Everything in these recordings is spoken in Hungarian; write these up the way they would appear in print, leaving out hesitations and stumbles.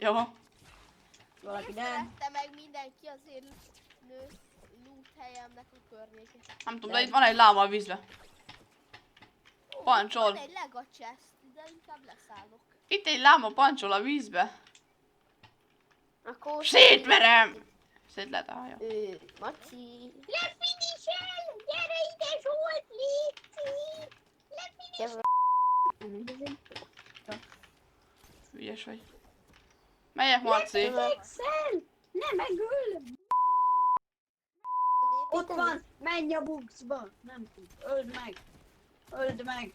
Jó. Valaki Miért nem. szerette meg mindenki azért nő loot helyemnek a környékén? Nem tudom, de itt van egy láma a vízbe. Pancsol. Van egy lega chest, de inkább leszállok. Itt egy láma pancsol a vízbe. Akkor... Szétverem! Szét lehet a haja. Maci. Lefinisel! Gyere ide, Zsolt, léci! Gyere. Hülyes vagy. Melyek, Marci? Lefinisel! Ne megöl! Ott van! Menj a buxba! Nem tud. Öld meg! Öld meg!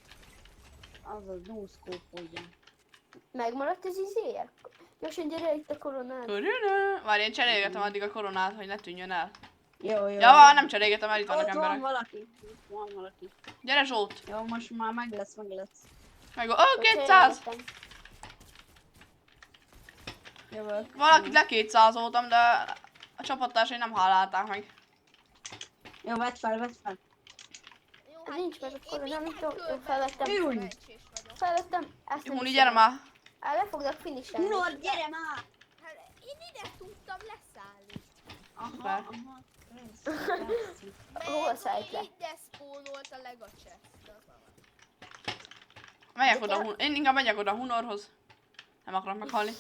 Azaz, nószkópoljon. Megmaradt az izéje? Gyorsan gyere itt a koronád. Körülő. Várj, én cserélgetem addig a koronát, hogy ne tűnjön el. Jó. Ja, nem cserélgetem, mert itt vannak Ott van emberek. valaki. Ott van valaki. Gyere, Zsót! Jó, most már meg lesz. Meg 200! Jövök. Valakit le 200-oltam, de a csapattársai nem hálálták meg. Jó, vedd fel. Jó, Nincs meg a korona, én nem tudom, mindenkörben felvettem. szerencsés vagyok. Felvettem. Ezt nem Huni, is gyere már! Le foglak finiselni. Unod, gyere már! Hát én ide tudtam leszállni. Szuper. Hol szállt le? Ide spawnolt a lega chest. Megyek oda, én inkább megyek oda Hunorhoz. Nem akarok meghalni.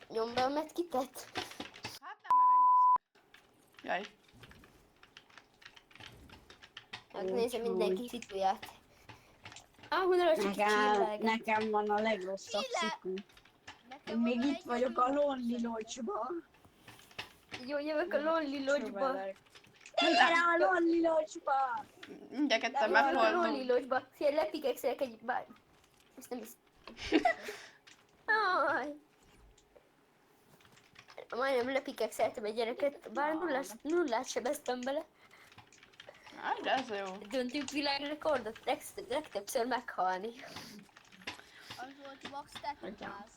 Nyom be a medkitet. Hát nem, mert megbasznak. Jaj. Hát nézem mindenki szituját. Hunara csak csillag. Nekem van a legrosszabb sziku. Én még itt vagyok a Lonely Lodge-ban. Jó, jövök a Lonely Lodge-ba. Gyere a Lonely Lodge-ba! Mindjárt ketten Jövök a Lonely meghaltunk. Lodge-ba. Fél lepikekszek egy bár... Ezt nem is... Aj. Majdnem lepikekszeltem egy gyereket, bár nullát sebeztem bele. Hát, de ez jó. Döntők világrekordot legtöbbször meghalni. Az volt max tetőház.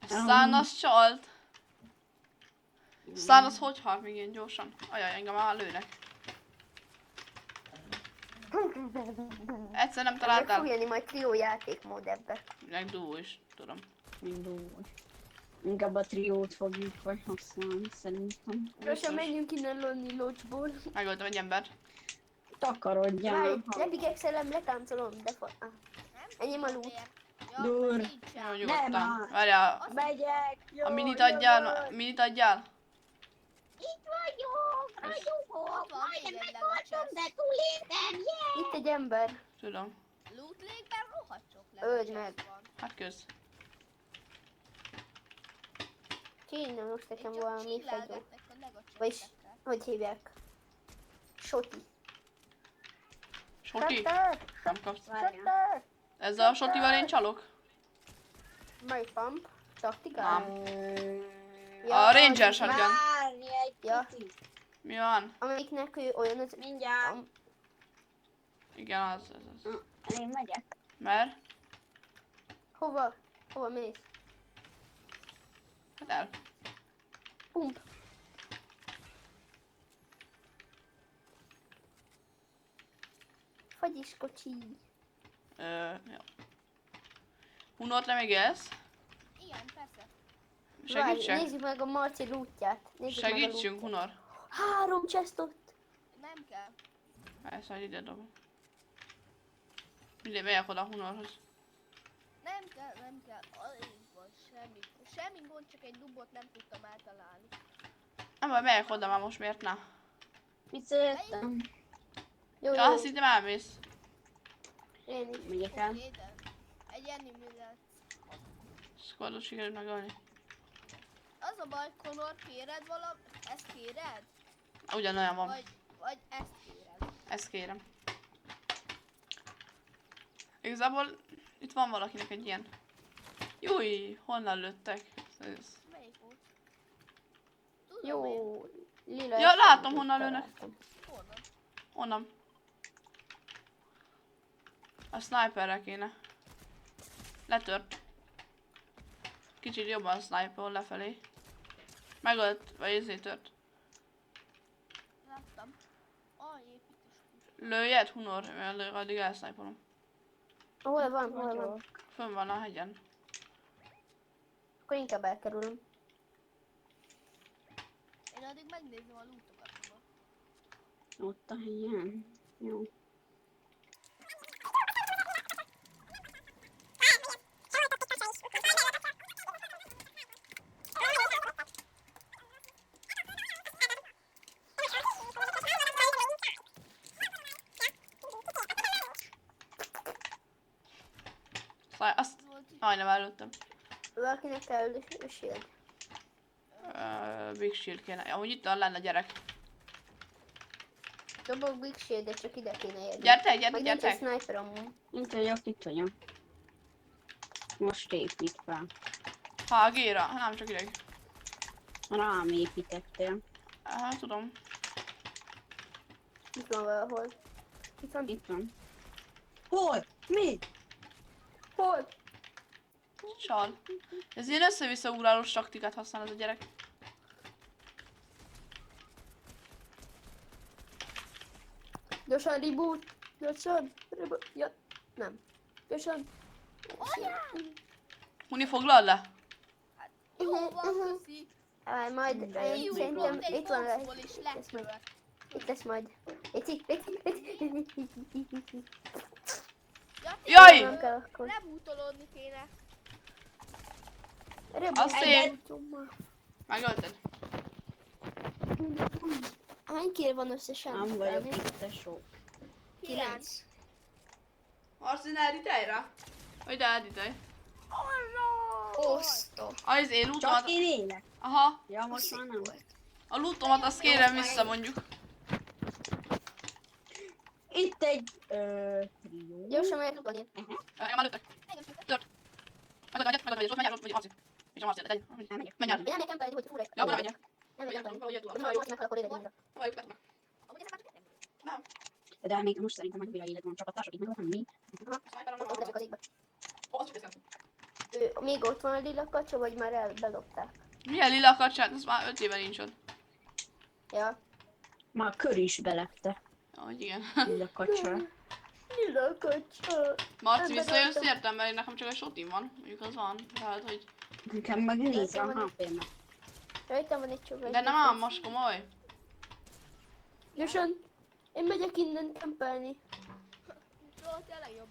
Szánasz csalt. Szánasz hogy halt még ilyen gyorsan? Ajaj, engem már lőnek. Egyszer nem Meg találtál. fog jönni majd trió játékmód ebbe. Meg duó is, tudom. Mindúgy. Inkább a triót fogjuk vagy használni, szerintem. Gyorsan menjünk innen Lonely Lodge-ból. Megöltem egy embert. Takarodjál. Várj, lepikekszelem, letáncolom, de Enyém a loot. Ja, Jó, nincsen. Dur. nyugodtan. Nem. Várjál, Megyek! Jó, a minit adjál, jövök. minit adjál. Itt vagyok! Ott Ragyogok! van Majdnem még egy meghaltam, legacsesz. de túléltem! Yeah! Itt egy ember. Tudom. Loot légben rohadt sok Öld legacsesz meg. van. Hát kösz. Kéne most nekem Csak valami fegyó. csillelgetnek a Vagyis, legacseszekkel. hogy hívják? Soti. Soti? Shutter! Nem kapsz. Várjál. Shutter! Ezzel a sotival én csalok? Mely pump? Taktikál? Nem. A Ranger shotgun. Várni egy Ja. picit. Mi van? Amiknek ő olyan az... Mindjárt. Igen, az. Én megyek. Mert? Hova? Hova mész? Hát el. Pump. Fagyiskocsi. Jó. Hunort nem élsz? Igen, persze. Várj, Segítsek? nézzük meg a Marci lootját. Nézzük meg a Segítsünk, lootját. Hunor. 3 chestot. Nem kell. Persze, hogy ide dobom. Mindig megyek oda Hunorhoz. Nem kell. Alig van semmi. Semmi gond, csak egy dubot nem tudtam eltalálni. Nem baj, megyek oda már most, miért ne? Visszajöttem. Jó, Ja, jó. azt hittem elmész. Én is. Megyek el. Oké, de egy enimilet. Squadot sikerült megölni. Az a baj, Conor, kéred valami? Ezt kéred? Ugyanolyan van. Vagy ezt kéred? Ezt kérem. Igazából itt van valakinek egy ilyen. Júj, honnan lőttek? Ez. Melyik volt? Tudom én. Jó. Lila. Ja, látom, honnan lőnek. Honnan? Onnan. A sniperre kéne. Letört. Kicsit jobban sniper lefelé. Megölt, vagy ezért tört. Láttam. Építés. Lőjed, Hunor, mert addig elsniperolom. Hol van, hol van? Fönn van a hegyen. Akkor inkább elkerülöm. Én addig megnézem a lootokat. Ott a helyen. Jó. Azt majdnem előttem. Valakinek kell shield. Big Shield kéne. Amúgy itt lenne gyerek. Dobok big shield-et, csak ide kéne érni. Gyertek. Meg nincs egy sniper amúgy. Itt vagyok. Most épít fel. HG-ra? Nem csak ideg. Rám építettél. Aha, tudom. Itt van valahol. Itt van. Hol? Mi? Hol? Csal. Ez ilyen össze-vissza ugrálós taktikát használ ez a gyerek. Gyorsan reboot. Gyorsan. Reboot. Ja, nem. Gyorsan. Huni, foglald le? Jó van, köszi. Majd Fiú, szerintem pont egy itt van boxból lesz. is lekövök. Itt lesz majd. Itt. Jaj! Nem kell akkor. Rebootolódni kéne. Az szép. Reboot. Megölted. Hány kill van összesen? Nem vagyok itt, tesó. 9. Marci, ne editelj rá? Vagy de editelj. Osztó. Az én Csak lootomat... én élek. Aha. Ja, most már nem. A lootomat azt kérem vissza mondjuk. Itt egy... trió. Gyorsan megyek lukadni. Én már lőttek. Tört. Megadom egyet, menj el, vagy Marci. És a Marci, menj el. Menj el. Én nem nekem pedig, hogy fura. Ja, akkor menjek. Nem nekem pedig. Valahogy jött Nem vagy meg akkor ide gyere. Valahogy meg. Amúgy ezek már csak Nem. De még most szerintem meg újra élet van csapattársak, itt meg van mi. Sniperem Ott van. leszek az égbe. Ó, azt hiszem. Még ott van a lila kacsa, vagy már bedobták? Milyen lila kacsát? Ez már 5 éve nincs ott. Ja. Már a kör is belepte. Hogy igen. Mind a kacsa. Lila kacsa. Marci, visszajössz értem, mert nekem csak egy shotim van. Mondjuk az van. Tehát, hogy... Nekem meg nézem a HP-nek. Rajtam van egy csomag. De nem ám, most komoly. Gyorsan. Én megyek innen tempelni. Jó, tényleg jobb.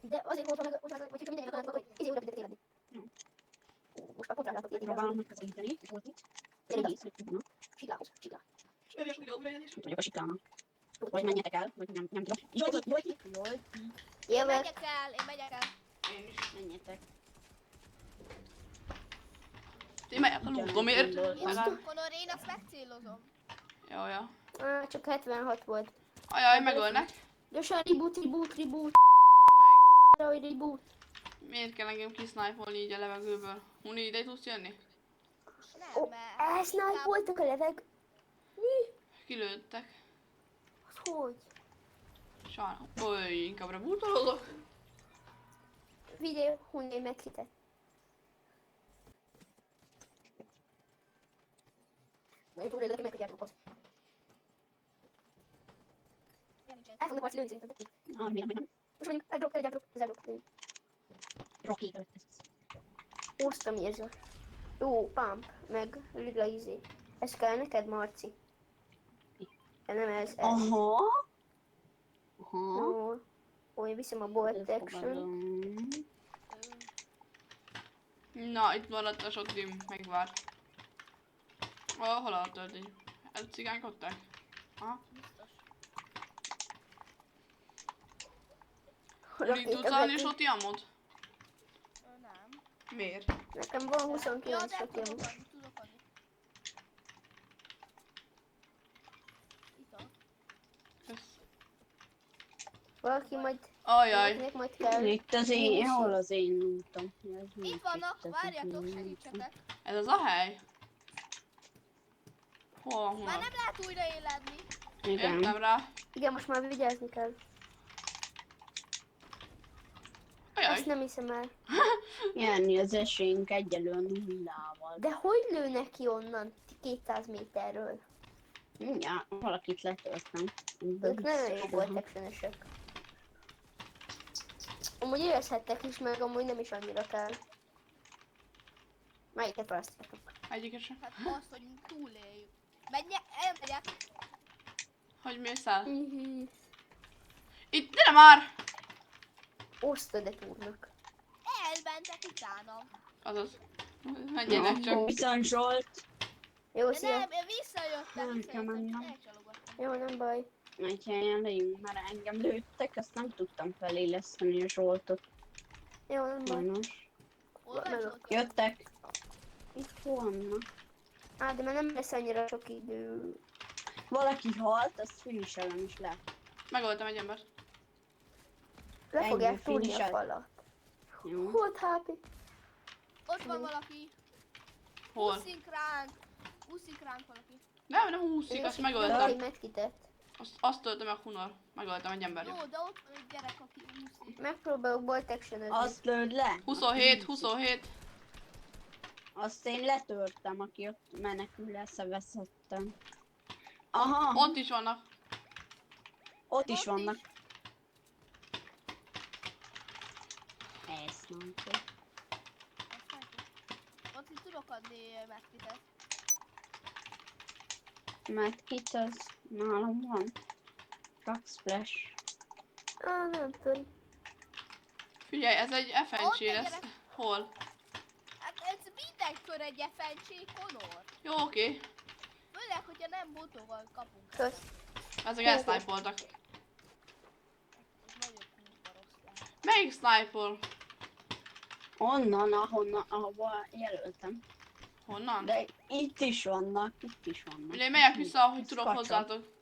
De azért voltam meg, vagy csak mindenki akarnak, hogy izé újra fizetni élni. Most már kontrállátok ilyen Próbálom megközelíteni. Volt itt. Egész, hogy tudna. Siklához, siklá. Itt vagyok a siklának. Vagy menjetek el, vagy nem tudom. Jól. Jövök. Én megyek el. Én is. Menjetek. Én megyek a lootomért. Legalább. Conor, én azt megcélozom. Jó. Csak 76 volt. Ajaj, megölnek. Gyorsan reboot. Arra, hogy reboot. Miért kell engem kisnipe-olni így a levegőből? Huni, ide tudsz jönni? Nem, Ó, mert... elsnipoltak a leveg. Mi? Kilőttek. Hogy? Sajnálom. Oly, inkább rebootolódok. Videó, Hunné meghitett. Nagyon túl érdekli meg, hogy elrúgod. El fognak majd lőni szerintem. Miért nem? Most mondjuk eldrop. Rocky előtt. Húztam érző. Jó, pump, meg lila izé. Ez kell neked, Marci? De nem ez. Aha. Ó, én viszem a bolt action. Na, itt maradt a sok dim, megvár. Hol a töltény? Elcigánykodták? Aha. Huni, tudsz állni soti ammod? Nem. Miért? Nekem van Ja, 29 de sotim. tudok adni. Itt van. Valaki majd... Ajaj. Valakinek majd kell. Itt az én, hol az én úton? Itt vannak, várjatok, segítsetek. Ez az a hely? Hol van Már Huna? nem lehet újra éledni. Igen. Értem rá. Igen, most már vigyázni kell. Ajaj. Ezt nem hiszem el. Járni az esélyünk egyelően nullával. De hogy lőnek ki onnan 200 méterről? Ja, valakit letöltem. Ők nagyon jó volt actionösök. Amúgy érezhettek is, meg amúgy nem is annyira kell. Melyiket választjátok? Egyiket sem. Hát azt, hogy túléljük. Elmegyek. Hogy mész el? Hihi. Itt, gyere már! Osztod de túrnak. Elmentek utánam. Azaz. Menjenek csak. Viszont Zsolt. Jó, De szia. nem, én visszajöttem, Nem kell mennem. elcsalogattam. Jó, nem baj. Egy helyen legyünk, mert engem lőttek, azt nem tudtam feléleszteni a Zsoltot. Jó, nem baj. Sajnos. Hol Meg- van Zsolt? Jöttek. Itt vannak. Á, de már nem lesz annyira sok idő. Valaki halt, azt finishelem is le. Megöltem egy embert. Le Ennyi, fogják túrni a finished. falat. Jó. Volt HP. Ott van valaki. Hol? Úszik ránk valaki. Nem úszik, azt Valaki megöltem. medkitet. Azt töltöm meg Hunor. Megöltem egy embert. Jó, de ott van egy gyerek, aki úszik. Megpróbálok bolt action-özni. Azt lőd le. 27, 27. Azt én letörtem, aki ott menekül leszeveszettem. Aha, Ott is vannak. ott is ott vannak. is. Ez nem tudom. Azt látjuk. Ott is tudok adni megtitet. Mert kit az nálam van. Csak splash. Á, nem tudom. Figyelj, ez egy FNC Ott egy lesz. gyerek. Hol? Hát ez mindenkor egy FNC Conor. Jó, oké. Főleg, hogyha nem botóval kapunk. Kösz. Ezek elsnipe-oltak. Ez nagyon kurva rossz lehet. Melyik sniper? Onnan, ahonnan, ahova jelöltem. Honnan? De itt is vannak, itt is vannak. Én megyek vissza, ahogy Ez tudok kacsa. hozzátok.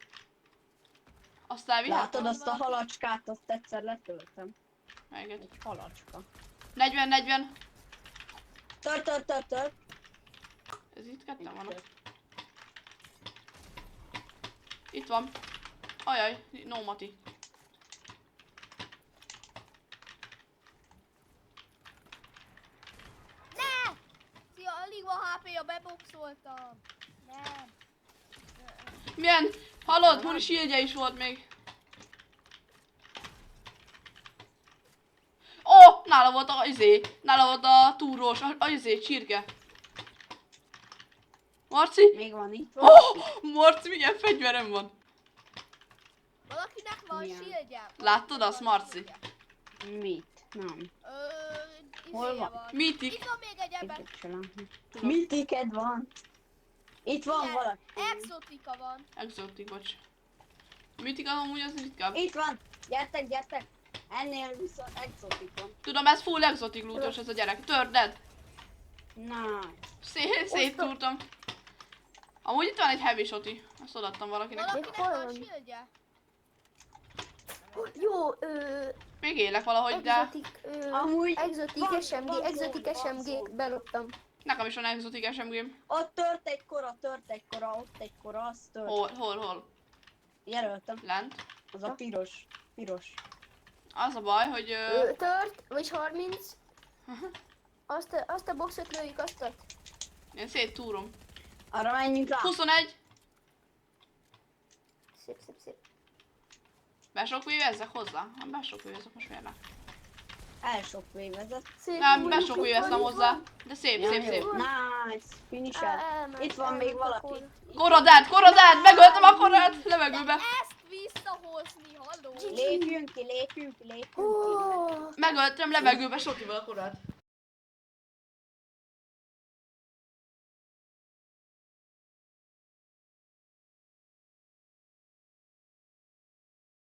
Azt elvihet? Látod azt a halacskát, azt egyszer letöltem. Melyiket? Egy halacska. 40, 40. Tört. Ez itt ketten vannak. Itt van. Ajaj, no Mati. Ne! Szia, alig van HP-ja, beboxoltam. Nem. Milyen? Hallod? Huni shieldje is volt még. Ó, nála volt a nála volt a túrós, a csirke. Marci? Még van itt. Oh, Marci, milyen fegyverem van? Valakinek van Milyen? shieldje. Láttad azt, Marci? Mit? Nem. Hol van? van? Mítik. Itt van még egy ember. Egyet se látom. Mitiked van? Itt van Igen, valaki. Exotika van. Exotik, bocs. Mítik amúgy az ritkább. Itt van. Gyertek. Ennél viszont exotik van. Tudom, ez full exotik lootos ez a gyerek. Törded. Nice. Széttúrtam. Amúgy itt van egy heavy shoti. Ezt odaadtam valakinek. Valakinek hol van van? shieldje. Jó, Még élek valahogy, de exotik, Amúgy exotik van- SMG, van exotik zone, van SMG, zone. beloptam. nekem is van exotik SMG-m. Ott tört egy kora, ott egy kora, az tört. Hol? Jelöltem. Lent. Az a piros. Az a baj, hogy... Tört, vagy 30. Azt a boxot lőjük, azt a... Én széttúrom. Arra menjünk rá. 21. Szép. Besokvévezzek hozzá? Nem besokvévezzek, most miért ne? Elsok vévezet. Szép. Nem, besokvéveztem hozzá. De szép. Nice. Finisher. Itt van még valaki. Korodát! Megöltem a korát! Levegőbe. Ezt visszahozni, halló. Lépjünk ki. Ó, Megöltem levegőbe sokival a korát.